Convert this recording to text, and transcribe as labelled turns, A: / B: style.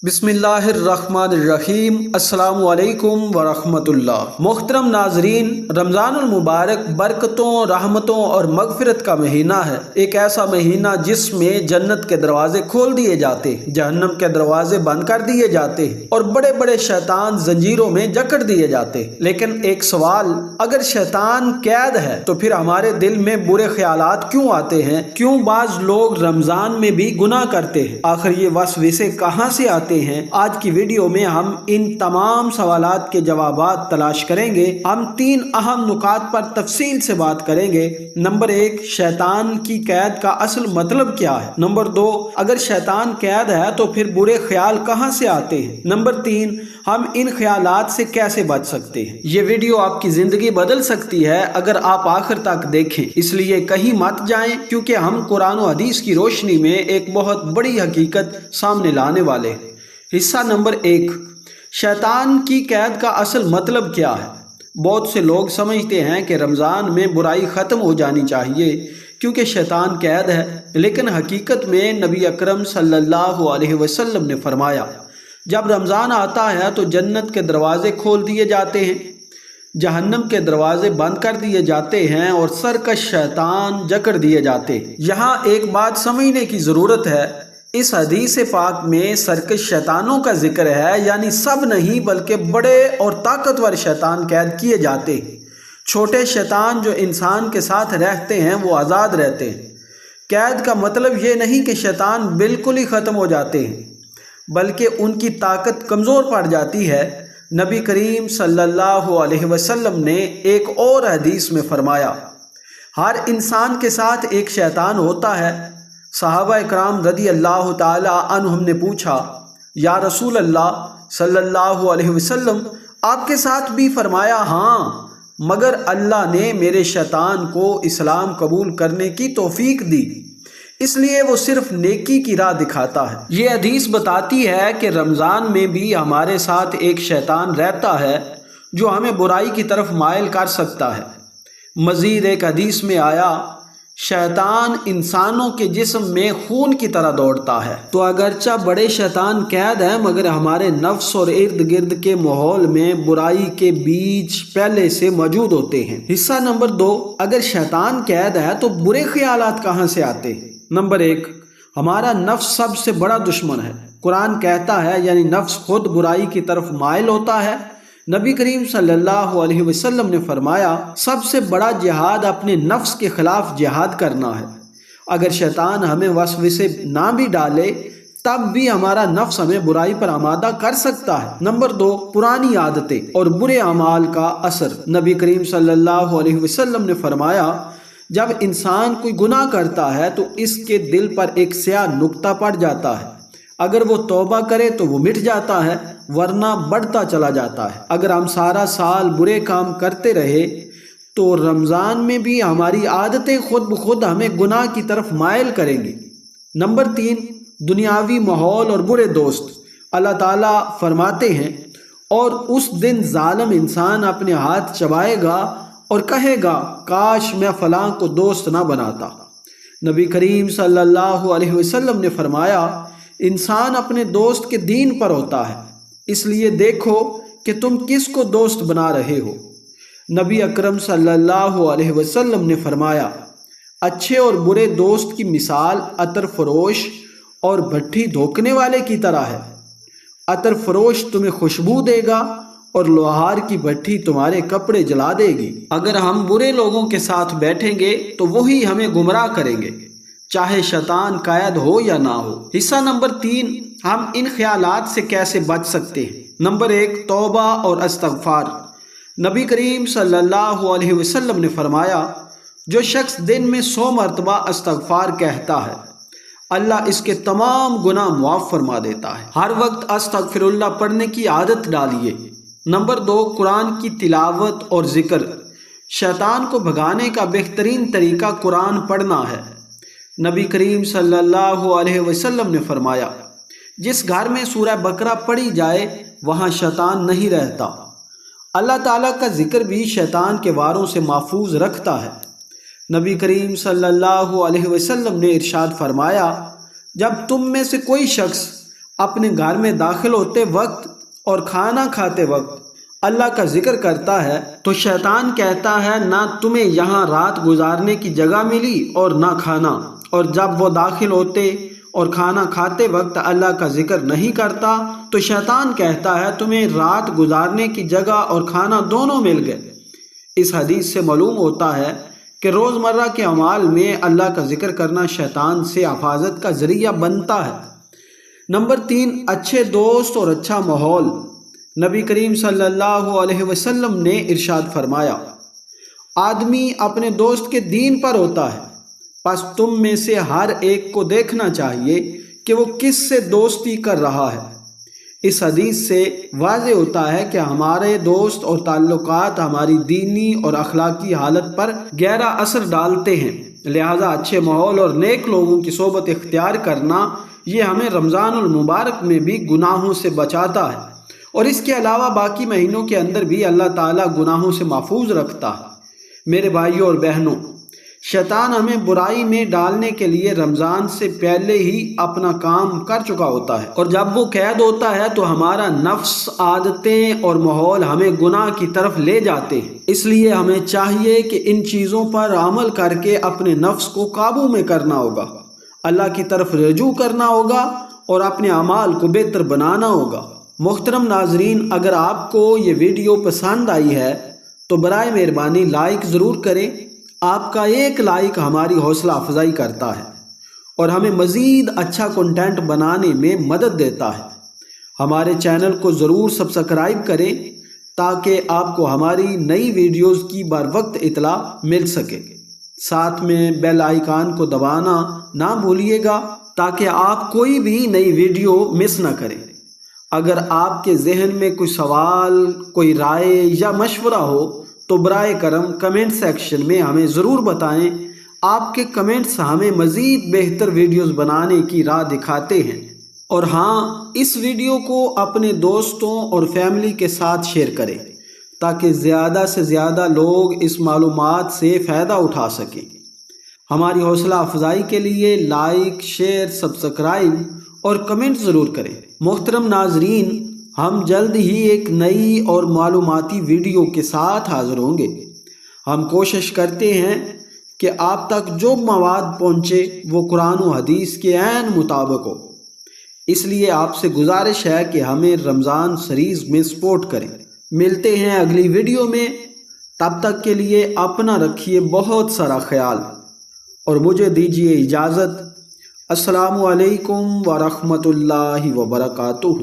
A: بسم اللہ الرحمن الرحیم۔ السلام علیکم ورحمۃ اللہ۔ محترم ناظرین، رمضان المبارک برکتوں، رحمتوں اور مغفرت کا مہینہ ہے۔ ایک ایسا مہینہ جس میں جنت کے دروازے کھول دیے جاتے، جہنم کے دروازے بند کر دیے جاتے اور بڑے بڑے شیطان زنجیروں میں جکڑ دیے جاتے۔ لیکن ایک سوال، اگر شیطان قید ہے تو پھر ہمارے دل میں برے خیالات کیوں آتے ہیں؟ کیوں بعض لوگ رمضان میں بھی گناہ کرتے ہیں؟ آخر یہ وسوسے کہاں سے آتے ہیں؟ آج کی ویڈیو میں ہم ان تمام سوالات کے جوابات تلاش کریں گے۔ ہم 3 اہم نکات پر تفصیل سے بات کریں گے۔ نمبر 1، شیطان کی قید کا اصل مطلب کیا ہے؟ نمبر 2، اگر شیطان قید ہے تو پھر برے خیال کہاں سے آتے ہیں؟ نمبر 3، ہم ان خیالات سے کیسے بچ سکتے ہیں؟ یہ ویڈیو آپ کی زندگی بدل سکتی ہے اگر آپ آخر تک دیکھیں، اس لیے کہیں مت جائیں، کیونکہ ہم قرآن و حدیث کی روشنی میں ایک بہت بڑی حقیقت سامنے لانے والے ہیں۔ حصہ نمبر 1، شیطان کی قید کا اصل مطلب کیا ہے؟ بہت سے لوگ سمجھتے ہیں کہ رمضان میں برائی ختم ہو جانی چاہیے کیونکہ شیطان قید ہے، لیکن حقیقت میں نبی اکرم صلی اللہ علیہ وسلم نے فرمایا، جب رمضان آتا ہے تو جنت کے دروازے کھول دیے جاتے ہیں، جہنم کے دروازے بند کر دیے جاتے ہیں اور سرکش شیطان جکڑ دیے جاتے ہیں۔ یہاں ایک بات سمجھنے کی ضرورت ہے، اس حدیث پاک میں سرکش شیطانوں کا ذکر ہے، یعنی سب نہیں بلکہ بڑے اور طاقتور شیطان قید کیے جاتے ہیں۔ چھوٹے شیطان جو انسان کے ساتھ رہتے ہیں وہ آزاد رہتے ہیں۔ قید کا مطلب یہ نہیں کہ شیطان بالکل ہی ختم ہو جاتے ہیں، بلکہ ان کی طاقت کمزور پڑ جاتی ہے۔ نبی کریم صلی اللہ علیہ وسلم نے ایک اور حدیث میں فرمایا، ہر انسان کے ساتھ ایک شیطان ہوتا ہے۔ صحابہ اکرام رضی اللہ تعالی عنہم نے پوچھا، یا رسول اللہ صلی اللہ علیہ وسلم، آپ کے ساتھ بھی؟ فرمایا، ہاں، مگر اللہ نے میرے شیطان کو اسلام قبول کرنے کی توفیق دی، اس لیے وہ صرف نیکی کی راہ دکھاتا ہے۔ یہ حدیث بتاتی ہے کہ رمضان میں بھی ہمارے ساتھ ایک شیطان رہتا ہے جو ہمیں برائی کی طرف مائل کر سکتا ہے۔ مزید ایک حدیث میں آیا، شیطان انسانوں کے جسم میں خون کی طرح دوڑتا ہے۔ تو اگرچہ بڑے شیطان قید ہیں، مگر ہمارے نفس اور ارد گرد کے ماحول میں برائی کے بیج پہلے سے موجود ہوتے ہیں۔ حصہ نمبر 2، اگر شیطان قید ہے تو برے خیالات کہاں سے آتے ہیں؟ نمبر 1، ہمارا نفس سب سے بڑا دشمن ہے۔ قرآن کہتا ہے، یعنی نفس خود برائی کی طرف مائل ہوتا ہے۔ نبی کریم صلی اللہ علیہ وسلم نے فرمایا، سب سے بڑا جہاد اپنے نفس کے خلاف جہاد کرنا ہے۔ اگر شیطان ہمیں وسوسے نہ بھی ڈالے تب بھی ہمارا نفس ہمیں برائی پر آمادہ کر سکتا ہے۔ نمبر 2، پرانی عادتیں اور برے اعمال کا اثر۔ نبی کریم صلی اللہ علیہ وسلم نے فرمایا، جب انسان کوئی گناہ کرتا ہے تو اس کے دل پر ایک سیاہ نقطہ پڑ جاتا ہے، اگر وہ توبہ کرے تو وہ مٹ جاتا ہے، ورنہ بڑھتا چلا جاتا ہے۔ اگر ہم سارا سال برے کام کرتے رہے تو رمضان میں بھی ہماری عادتیں خود بخود ہمیں گناہ کی طرف مائل کریں گی۔ نمبر 3، دنیاوی ماحول اور برے دوست۔ اللہ تعالیٰ فرماتے ہیں، اور اس دن ظالم انسان اپنے ہاتھ چبائے گا اور کہے گا، کاش میں فلاں کو دوست نہ بناتا۔ نبی کریم صلی اللہ علیہ وسلم نے فرمایا، انسان اپنے دوست کے دین پر ہوتا ہے، اس لیے دیکھو کہ تم کس کو دوست بنا رہے ہو۔ نبی اکرم صلی اللہ علیہ وسلم نے فرمایا، اچھے اور برے دوست کی مثال عطر فروش اور بھٹی دھوکنے والے کی طرح ہے۔ عطر فروش تمہیں خوشبو دے گا اور لوہار کی بھٹی تمہارے کپڑے جلا دے گی۔ اگر ہم برے لوگوں کے ساتھ بیٹھیں گے تو وہی ہمیں گمراہ کریں گے، چاہے شیطان قید ہو یا نہ ہو۔ حصہ نمبر 3، ہم ان خیالات سے کیسے بچ سکتے ہیں؟ نمبر 1، توبہ اور استغفار۔ نبی کریم صلی اللہ علیہ وسلم نے فرمایا، جو شخص دن میں 100 مرتبہ استغفار کہتا ہے، اللہ اس کے تمام گناہ معاف فرما دیتا ہے۔ ہر وقت استغفر اللہ پڑھنے کی عادت ڈالیے۔ نمبر 2، قرآن کی تلاوت اور ذکر۔ شیطان کو بھگانے کا بہترین طریقہ قرآن پڑھنا ہے۔ نبی کریم صلی اللہ علیہ وسلم نے فرمایا، جس گھر میں سورہ بقرہ پڑھی جائے وہاں شیطان نہیں رہتا۔ اللہ تعالیٰ کا ذکر بھی شیطان کے واروں سے محفوظ رکھتا ہے۔ نبی کریم صلی اللہ علیہ وسلم نے ارشاد فرمایا، جب تم میں سے کوئی شخص اپنے گھر میں داخل ہوتے وقت اور کھانا کھاتے وقت اللہ کا ذکر کرتا ہے تو شیطان کہتا ہے نہ تمہیں یہاں رات گزارنے کی جگہ ملی اور نہ کھانا، اور جب وہ داخل ہوتے اور کھانا کھاتے وقت اللہ کا ذکر نہیں کرتا تو شیطان کہتا ہے تمہیں رات گزارنے کی جگہ اور کھانا دونوں مل گئے۔ اس حدیث سے معلوم ہوتا ہے کہ روزمرہ کے اعمال میں اللہ کا ذکر کرنا شیطان سے حفاظت کا ذریعہ بنتا ہے۔ نمبر 3، اچھے دوست اور اچھا ماحول۔ نبی کریم صلی اللہ علیہ وسلم نے ارشاد فرمایا، آدمی اپنے دوست کے دین پر ہوتا ہے، پس تم میں سے ہر ایک کو دیکھنا چاہیے کہ وہ کس سے دوستی کر رہا ہے۔ اس حدیث سے واضح ہوتا ہے کہ ہمارے دوست اور تعلقات ہماری دینی اور اخلاقی حالت پر گہرا اثر ڈالتے ہیں، لہذا اچھے ماحول اور نیک لوگوں کی صحبت اختیار کرنا یہ ہمیں رمضان المبارک میں بھی گناہوں سے بچاتا ہے، اور اس کے علاوہ باقی مہینوں کے اندر بھی اللہ تعالیٰ گناہوں سے محفوظ رکھتا ہے۔ میرے بھائیوں اور بہنوں، شیطان ہمیں برائی میں ڈالنے کے لیے رمضان سے پہلے ہی اپنا کام کر چکا ہوتا ہے، اور جب وہ قید ہوتا ہے تو ہمارا نفس، عادتیں اور ماحول ہمیں گناہ کی طرف لے جاتے ہیں۔ اس لیے ہمیں چاہیے کہ ان چیزوں پر عمل کر کے اپنے نفس کو قابو میں کرنا ہوگا، اللہ کی طرف رجوع کرنا ہوگا اور اپنے اعمال کو بہتر بنانا ہوگا۔ محترم ناظرین، اگر آپ کو یہ ویڈیو پسند آئی ہے تو برائے مہربانی لائک ضرور کریں۔ آپ کا ایک لائک ہماری حوصلہ افزائی کرتا ہے اور ہمیں مزید اچھا کنٹینٹ بنانے میں مدد دیتا ہے۔ ہمارے چینل کو ضرور سبسکرائب کریں تاکہ آپ کو ہماری نئی ویڈیوز کی بر وقت اطلاع مل سکے۔ ساتھ میں بیل آئیکن کو دبانا نہ بھولیے گا تاکہ آپ کوئی بھی نئی ویڈیو مس نہ کریں۔ اگر آپ کے ذہن میں کوئی سوال، کوئی رائے یا مشورہ ہو تو برائے کرم کمنٹ سیکشن میں ہمیں ضرور بتائیں۔ آپ کے کمنٹس ہمیں مزید بہتر ویڈیوز بنانے کی راہ دکھاتے ہیں۔ اور ہاں، اس ویڈیو کو اپنے دوستوں اور فیملی کے ساتھ شیئر کریں تاکہ زیادہ سے زیادہ لوگ اس معلومات سے فائدہ اٹھا سکیں۔ ہماری حوصلہ افزائی کے لیے لائک، شیئر، سبسکرائب اور کمنٹ ضرور کریں۔ محترم ناظرین، ہم جلد ہی ایک نئی اور معلوماتی ویڈیو کے ساتھ حاضر ہوں گے۔ ہم کوشش کرتے ہیں کہ آپ تک جو مواد پہنچے وہ قرآن و حدیث کے عین مطابق ہو، اس لیے آپ سے گزارش ہے کہ ہمیں رمضان سیریز میں سپورٹ کریں۔ ملتے ہیں اگلی ویڈیو میں، تب تک کے لیے اپنا رکھیے بہت سارا خیال اور مجھے دیجیے اجازت۔ السلام علیکم ورحمۃ اللہ وبرکاتہ۔